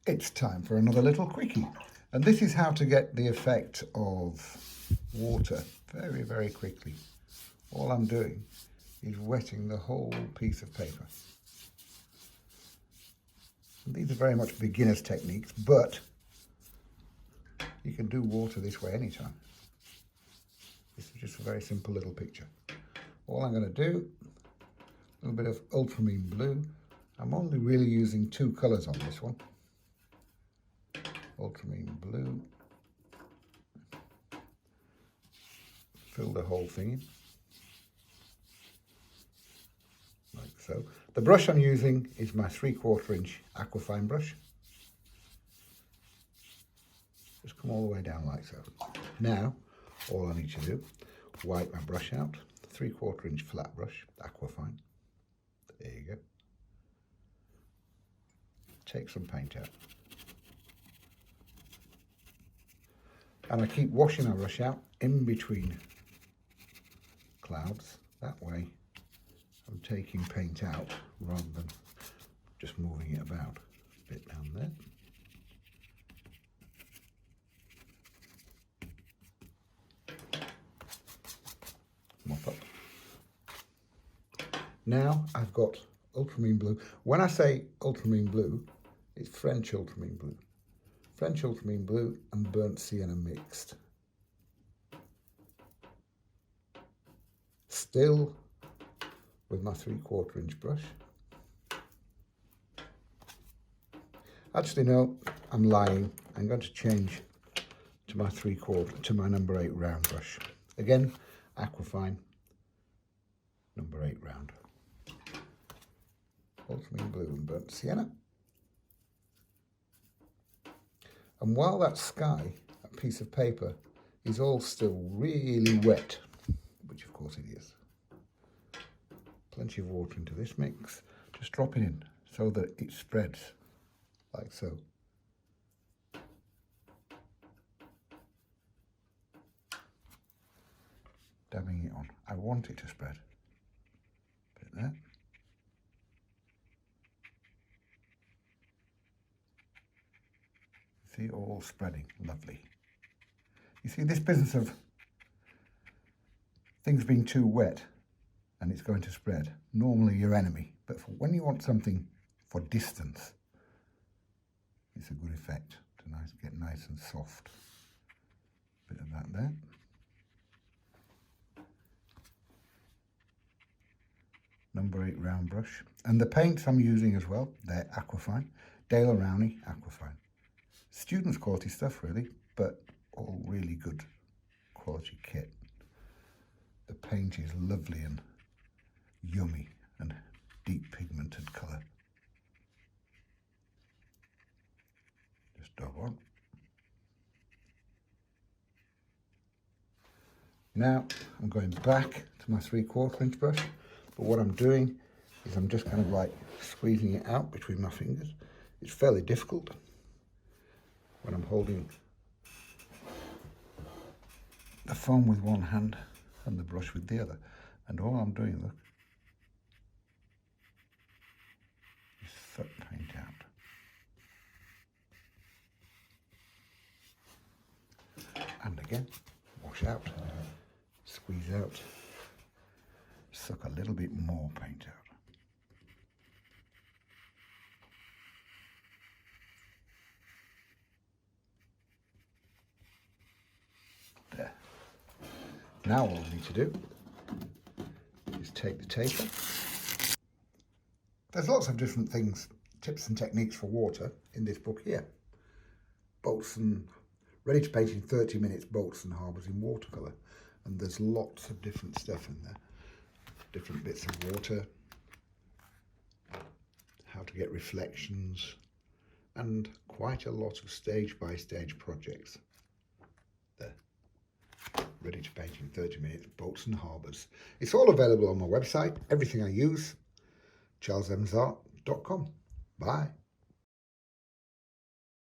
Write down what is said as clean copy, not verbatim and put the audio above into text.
It's time for another little quickie. And this is how to get the effect of water very, very quickly. All I'm doing is wetting the whole piece of paper. And these are very much beginner's techniques, but you can do water this way anytime. This is just a very simple little picture. All I'm going to do, a little bit of ultramarine blue. I'm only really using two colours on this one. Ultramarine blue. Fill the whole thing in. Like so. The brush I'm using is my 3/4 inch Aquafine brush. Just come all the way down like so. Now, all I need to do, wipe my brush out. 3/4 inch flat brush, Aquafine. There you go. Take some paint out. And I keep washing my brush out in between clouds. That way I'm taking paint out rather than just moving it about. A bit down there. Mop up. Now I've got ultramarine blue. When I say ultramarine blue, it's French ultramarine blue. French ultramarine blue and burnt sienna mixed. Still with my 3/4 inch brush. Actually, no, I'm lying. I'm going to change to my my number 8 round brush. Again, Aquafine, number 8 round. Ultramarine blue and burnt sienna. And while that sky, that piece of paper, is all still really wet, which of course it is, plenty of water into this mix, just drop it in so that it spreads like so. Dabbing it on. I want it to spread. Put it there. See, all spreading, lovely. You see, this business of things being too wet and it's going to spread, normally your enemy. But for when you want something for distance, it's a good effect to get nice and soft. Bit of that there. Number 8 round brush. And the paints I'm using as well, they're Aquafine, Daler-Rowney Aquafine. Students' quality stuff really, but all really good quality kit. The paint is lovely and yummy and deep pigmented colour. Just dab on. Now I'm going back to my 3/4 inch brush, but what I'm doing is I'm just kind of like squeezing it out between my fingers. It's fairly difficult when I'm holding the foam with one hand and the brush with the other. And all I'm doing, look, is suck paint out. And again, wash out, squeeze out, suck a little bit more paint out. There. Now all I need to do is take the taper. There's lots of different things, tips and techniques for water in this book here. Boats and ready to paint in 30 minutes, boats and harbours in watercolour. And there's lots of different stuff in there. Different bits of water, how to get reflections, and quite a lot of stage by stage projects. There. Ready to paint in 30 minutes, boats and harbours. It's all available on my website, everything I use, charlesmsart.com. Bye.